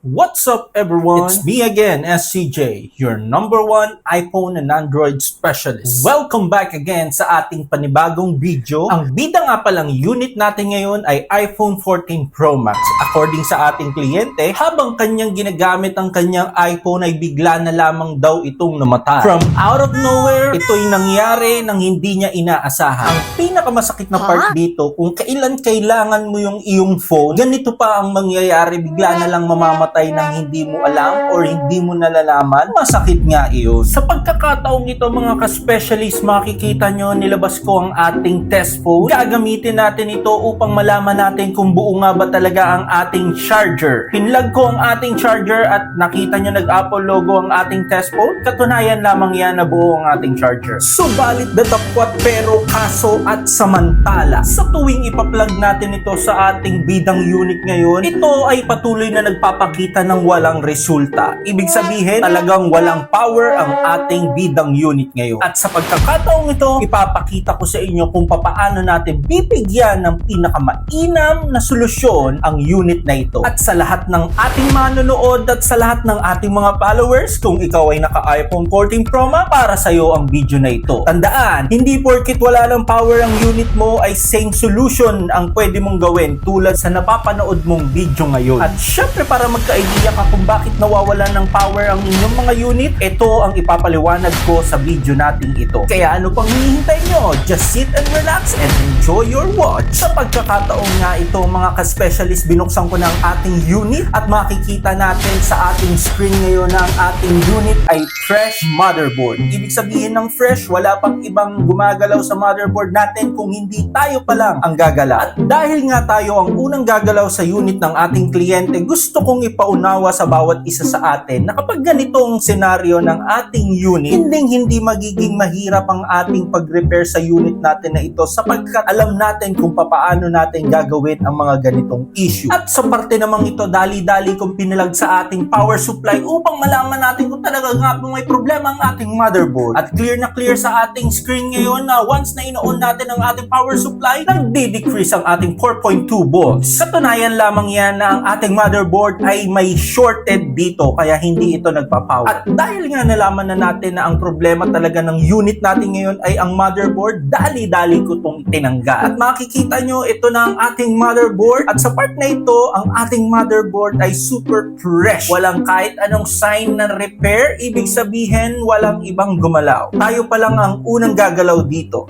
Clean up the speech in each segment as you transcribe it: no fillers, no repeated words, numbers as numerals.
What's up everyone? It's me again, SCJ, your number one iPhone and Android specialist. Welcome back again sa ating panibagong video. Ang bida nga palang unit natin ngayon ay iPhone 14 Pro Max. According sa ating kliyente, habang kanyang ginagamit ang kanyang iPhone ay bigla na lamang daw itong namatay. From out of nowhere, ito'y nangyari nang hindi niya inaasahan. Ang pinakamasakit na part dito, kung kailan kailangan mo yung iyong phone, ganito pa ang mangyayari, bigla na lang mamamatay nang hindi mo alam or hindi mo nalalaman, masakit nga iyon. Sa pagkakataong ito mga ka-specialist, makikita nyo nilabas ko ang ating test phone. Gagamitin natin ito upang malaman natin kung buo nga ba talaga ang ating charger. Pinlug ko ang ating charger at nakita nyo nag-Apple logo ang ating test phone. Katunayan lamang yan na buo ang ating charger. Subalit datapwat pero kaso at samantala, sa tuwing ipa-plug natin ito sa ating bidang unit ngayon, ito ay patuloy na nagpapakita ng walang resulta. Ibig sabihin, talagang walang power ang ating bidang unit ngayon. At sa pagkakataong ito, ipapakita ko sa inyo kung paano natin bibigyan ng pinakamainam na solusyon ang unit na ito. At sa lahat ng ating manonood at sa lahat ng ating mga followers, kung ikaw ay naka-iPhone 14 Pro Max, para sa iyo ang video na ito. Tandaan, hindi porkit wala ng power ang unit mo ay same solution ang pwede mong gawin tulad sa napapanood mong video ngayon. At syempre para magka-idea ka kung bakit nawawalan ng power ang inyong mga unit, ito ang ipapaliwanag ko sa video natin ito. Kaya ano pang hinihintay nyo? Just sit and relax and enjoy your watch. Sa pagkakataong nga ito mga ka-specialist, binuksan ko na ang ating unit at makikita natin sa ating screen ngayon na ang ating unit ay fresh motherboard. Ibig sabihin ng fresh, wala pang ibang gumagalaw sa motherboard natin kung hindi tayo pa lang ang gagalaw. At dahil nga tayo ang unang gagalaw sa unit ng ating kliyente, gusto kong ipaunawa sa bawat isa sa atin na kapag ganitong senaryo ng ating unit, hindi magiging mahirap ang ating pag-repair sa unit natin na ito sapagkat alam natin kung paano natin gagawin ang mga ganitong issue. At sa parte namang ito, dali-dali kong pinalag sa ating power supply upang malaman natin kung talaga nga may problema ang ating motherboard. At clear na clear sa ating screen ngayon na once na ino-on natin ang ating power supply, nagde-decrease ang ating 4.2 volts. Katunayan lamang yan na ang ating motherboard ay may shorted dito kaya hindi ito nagpapower. At dahil nga nalaman na natin na ang problema talaga ng unit natin ngayon ay ang motherboard, dali-dali ko itong itinangga. At makikita nyo, ito na ang ating motherboard. At sa part na ito, ang ating motherboard ay super fresh. Walang kahit anong sign ng repair. Ibig sabihin, walang ibang gumalaw. Tayo pa lang ang unang gagalaw dito.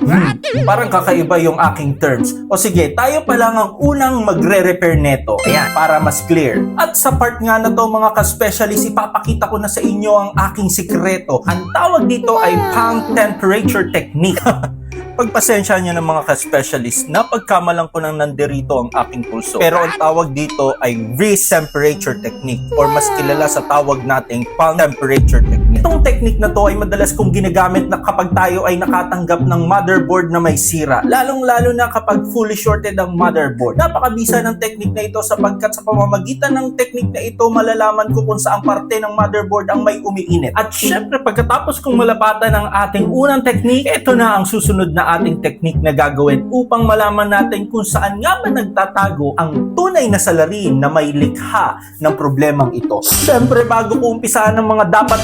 Parang kakaiba yung aking terms. O sige, tayo pa lang ang unang magre-repair neto. Ayan, para mas clear. At sa part nga na to mga ka-specialist, ipapakita ko na sa inyo ang aking sikreto. Ang tawag dito ay palm temperature technique. Pagpasensya nyo ng mga ka-specialist na pagkamalang ko nang nandirito ang aking pulso. Pero ang tawag dito ay wrist temperature technique or mas kilala sa tawag nating palm temperature technique. Itong technique na to ay madalas kong ginagamit na kapag tayo ay nakatanggap ng motherboard na may sira. Lalong-lalo na kapag fully shorted ang motherboard. Napakabisa ng technique na ito sapagkat sa pamamagitan ng technique na ito malalaman ko kung saang parte ng motherboard ang may umiinit. At syempre pagkatapos kong malapatan ang ating unang technique, ito na ang susunod na ating technique na gagawin upang malaman natin kung saan nga ba nagtatago ang tunay na salarin na may likha ng problemang ito. Siyempre, bago ko umpisahan ng mga dapat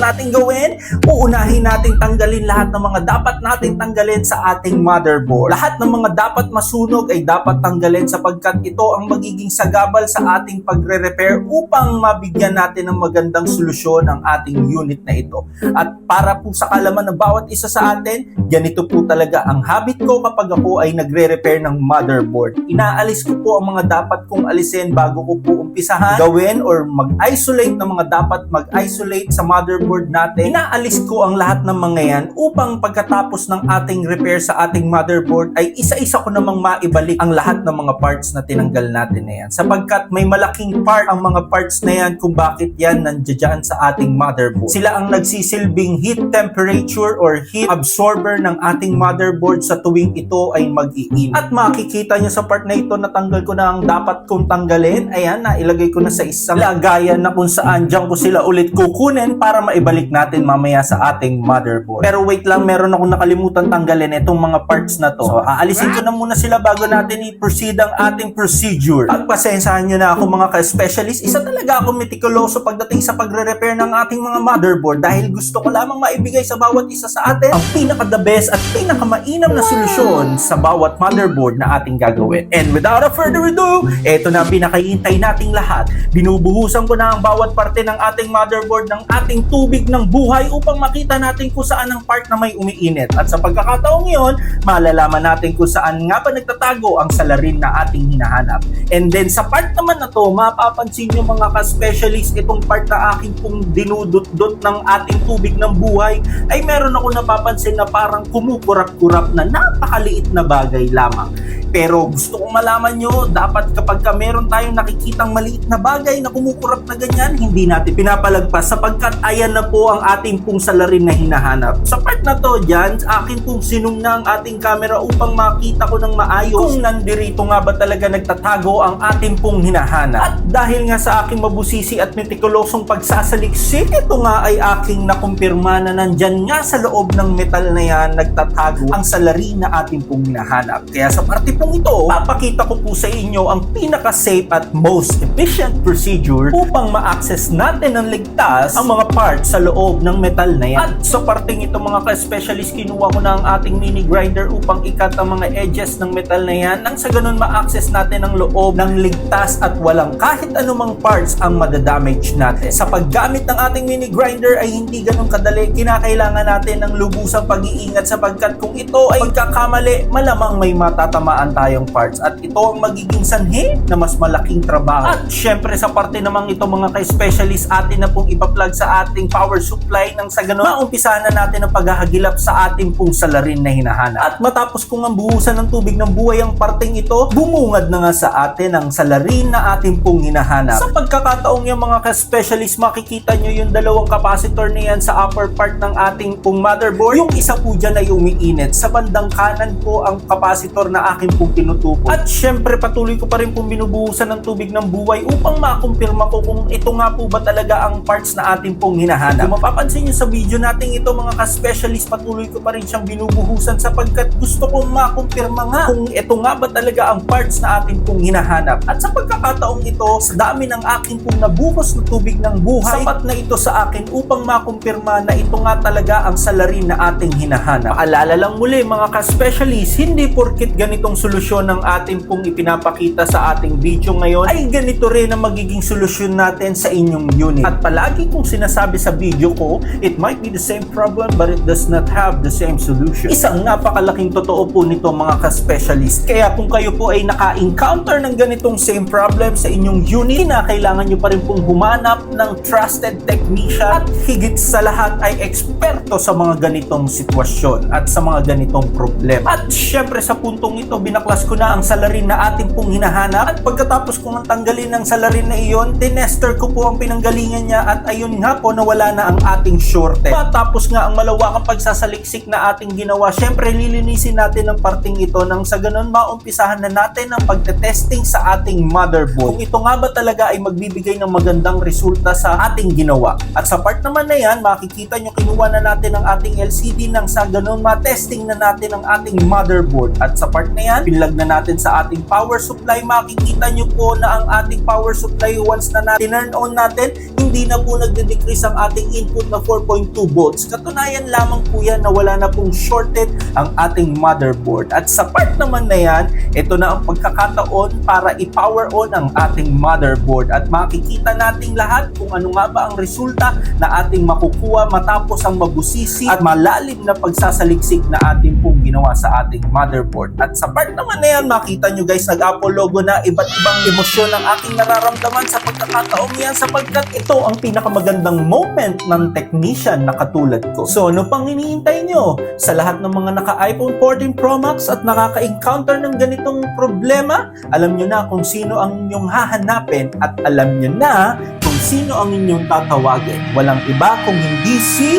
nating gawin, uunahin nating tanggalin lahat ng mga dapat nating tanggalin sa ating motherboard. Lahat ng mga dapat masunog ay dapat tanggalin sapagkat ito ang magiging sagabal sa ating pagre-repair upang mabigyan natin ng magandang solusyon ang ating unit na ito. At para po sa kalaman ng bawat isa sa atin, ganito po talaga ang habit ko kapag ako ay nagre-repair ng motherboard. Inaalis ko po ang mga dapat kong alisin bago ko po umpisahan gawin or mag-isolate ng mga dapat mag-isolate sa motherboard natin. Inaalis ko ang lahat ng mga yan upang pagkatapos ng ating repair sa ating motherboard ay isa-isa ko namang maibalik ang lahat ng mga parts na tinanggal natin na yan. Sapagkat may malaking part ang mga parts na yan kung bakit yan nandiyan sa ating motherboard. Sila ang nagsisilbing heat temperature or heat absorption absorber ng ating motherboard sa tuwing ito ay mag-i-in. At makikita nyo sa part na ito, natanggal ko na ang dapat kong tanggalin. Ayan, nailagay ko na sa isang lagayan na kung saan dyan ko sila ulit kukunin para maibalik natin mamaya sa ating motherboard. Pero wait lang, meron akong nakalimutan tanggalin itong mga parts na to. So, aalisin ko na muna sila bago natin i-proceed ang ating procedure. Pagpasensahan nyo na ako mga ka-specialist, isa talaga ako meticuloso pagdating sa pagre-repair ng ating mga motherboard dahil gusto ko lamang maibigay sa bawat isa sa atin ang pinaka-the best at pinaka-mainam na solusyon sa bawat motherboard na ating gagawin. And without a further ado, eto na ang pinakahihintay nating lahat. Binubuhusan ko na ang bawat parte ng ating motherboard ng ating tubig ng buhay upang makita natin kung saan ang part na may umiinit. At sa pagkakataong iyon, malalaman natin kung saan nga ba nagtatago ang salarin na ating hinahanap. And then sa part naman na to, mapapansin nyo mga ka-specialist, itong part na aking pong dinudot-dot ng ating tubig ng buhay ay meron ako napapansin na parang kumukurap-kurap na napakaliit na bagay lamang. Pero gusto kong malaman nyo, dapat kapag meron tayong nakikitang maliit na bagay na kumukurap na ganyan, hindi natin pinapalagpas sapagkat ayan na po ang ating pong salarin na hinahanap. Sa part na to dyan, akin pong sinum na ang ating camera upang makita ko ng maayos kung nandirito nga ba talaga nagtatago ang ating pong hinahanap. At dahil nga sa aking mabusisi at metikulosong pagsasaliksik, ito nga ay aking nakumpirma na nandyan nga sa loob ng metal na yan nagtatago ang salarin na ating pong hinahanap. Kaya sa parte pong ito, papakita ko po sa inyo ang pinaka-safe at most efficient procedure upang ma-access natin ng ligtas ang mga parts sa loob ng metal na yan. At sa parteng ito mga ka-specialist, kinuha ko na ang ating mini grinder upang ikat ang mga edges ng metal na yan nang sa ganun ma-access natin ang loob ng ligtas at walang kahit anumang parts ang madadamage natin. Sa paggamit ng ating mini grinder ay hindi ganun kadali, kinakailangan natin ng lubusang pag-iingat sapagkat kung ito ay magkakamali, malamang may matatamaan tayong parts at ito ang magiging sanhi na mas malaking trabaho. At syempre sa parte namang ito mga ka-specialist, atin na pong ipa-plug sa ating power supply nang sa ganun maumpisahan na natin ang paghahagilap sa ating pong salarin na hinahanap. At matapos kong ang buhusan ng tubig ng buhay ang parteng ito, bumungad na nga sa atin ang salarin na ating pong hinahanap. Sa pagkakataong yung mga ka-specialist, makikita nyo yung dalawang capacitor na yan sa upper part ng ating pong motherboard. Yung isa po dyan ay umiinit. Sa bandang kanan po ang capacitor na aking pong tinutukoy. At syempre patuloy ko pa rin pong binubuhusan ng tubig ng buhay upang makumpirma ko kung ito nga po ba talaga ang parts na ating pong hinahanap. Kung mapapansin nyo sa video natin ito mga ka-specialist, patuloy ko pa rin siyang binubuhusan sapagkat gusto kong makumpirma nga kung ito nga ba talaga ang parts na ating pong hinahanap. At sa pagkakataong ito, sa dami ng aking pong nabuhos na tubig ng buhay, sapat na ito sa akin upang makumpirma na ito nga talaga ang salarin na ating hinahanap. Paalala lang muli mga ka-specialist, hindi porkit ganitong solusyon ng ating pong ipinapakita sa ating video ngayon ay ganito rin ang magiging solusyon natin sa inyong unit. At palagi kong sinasabi sa video ko, it might be the same problem but it does not have the same solution. Isang napakalaking totoo po nito mga ka-specialist. Kaya kung kayo po ay naka-encounter ng ganitong same problem sa inyong unit, kailangan nyo pa rin pong humanap ng trusted technician at higit sa lahat ay eksperto sa mga ganitong sitwasyon at sa mga ganitong problema. At syempre sa puntong ito, binaklas ko na ang salarin na ating pong hinahanap at pagkatapos kong tanggalin ang salarin na iyon, tinester ko po ang pinanggalingan niya at ayun nga po nawala na ang ating shorted. Tapos nga ang malawakang pagsasaliksik na ating ginawa, syempre lilinisin natin ang parting ito nang sa ganun maumpisahan na natin ang pagtetesting sa ating motherboard. Kung ito nga ba talaga ay magbibigay ng magandang resulta sa ating ginawa. At sa part naman na yan, makikita nyo kinuha na natin ang ating LCD nang sa ganun matesting na natin ang ating motherboard. At sa part na yan, pinlag na natin sa ating power supply. Makikita nyo po na ang ating power supply once na turn on natin, hindi na po nagde-decrease ang ating input na 4.2 volts. Katunayan lamang po yan na wala na pong shorted ang ating motherboard. At sa part naman na yan, ito na ang pagkakataon para i-power on ang ating motherboard at makikita nating lahat kung ano nga ba ang resulta na ating makukuha matapos ang mabusisi at malalim na pagsasaliksik na ating pong ginawa sa ating motherboard. At sa part naman na yan, makita nyo guys, nag-Apple logo na iba't ibang emosyon ng aking nararamdaman sa pagkakataong yan sapagkat ito ang pinakamagandang moment ng technician na katulad ko. So ano pang hinihintay nyo? Sa lahat ng mga naka-iPhone 14 Pro Max at nakaka-encounter ng ganitong problema, alam nyo na kung sino ang inyong hahanapin at alam nyo na kung sino ang inyong tatawagin. Walang iba kung hindi si...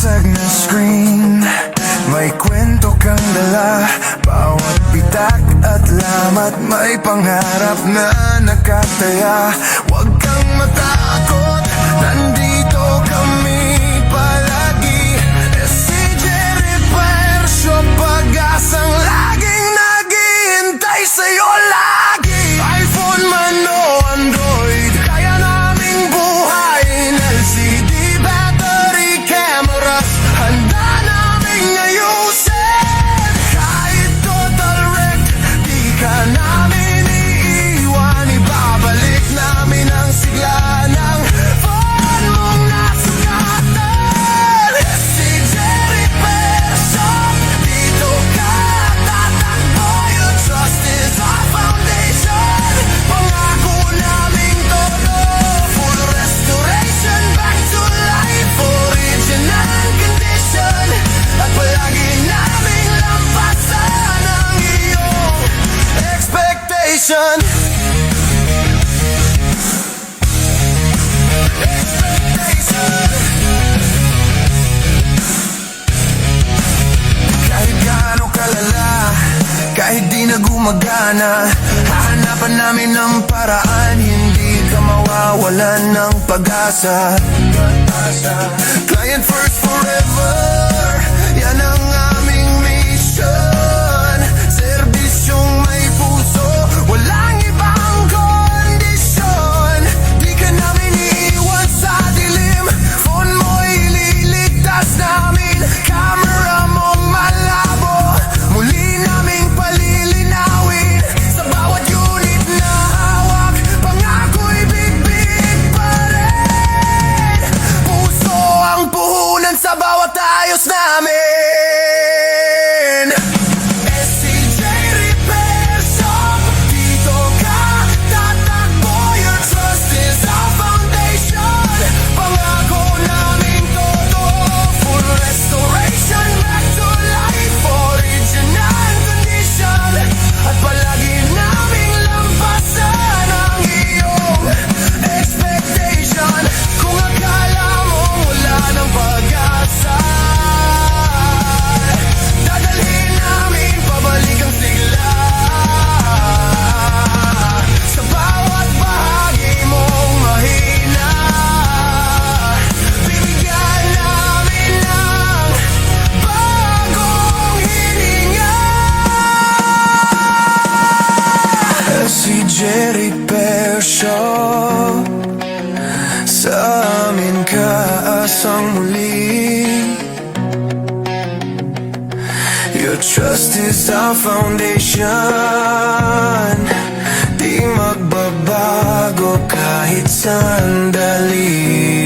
Basag na screen, may kwento kang dala. Bawat bitak at lamat may pangarap na nakataya. Huwag kang matakot, nandito kami palagi. SCJ Repair Shop, pag-asang laging naghihintay sa'yo lagi. iPhone man o Android, kaya naming buhayin. LCD battery cameras, handa naming ayusin. Kahit total wreck, di ka namin iiwan. Ibabalik namin ang sigla ng phone mong nasugatan. SCJ Repair Shop, dito ka tatakbo. Your trust is our foundation. Pangako naming todo, full restoration, back to life, original condition. At palagi naming lampasan ang iyong expectation. Kahit gaano kalala, kahit di na gumagana, hahanapan namin ng paraan. Hindi ka mawawalan ng pag-asa. Client first forever, yan ang aming mission. Serbisyong may puso, walang ibang kondisyon. Di ka namin iiwan sa dilim, phone mo ililigtas namin. Camera mong malabo, muli naming palilinawin. Sa bawat unit na hawak, pangako'y big pa rin. Puso ang puhunan sa bawat ayos namin. SCJ Repair Shop, dito ka tatakbo. Your trust is our foundation. Pangako naming todo, full restoration, back to life, original condition. At palagi naming lampasan ang iyong expectation. Kung akala mo wala ng pag-asa, dadalhin namin pabalik ang sigla. Sa bawat bahagi mong mahina, bibigyan namin ng bagong hininga. SCJ Repair Shop, sa amin ka asang muli. Your trust is our foundation. Di magbabago kahit sandali.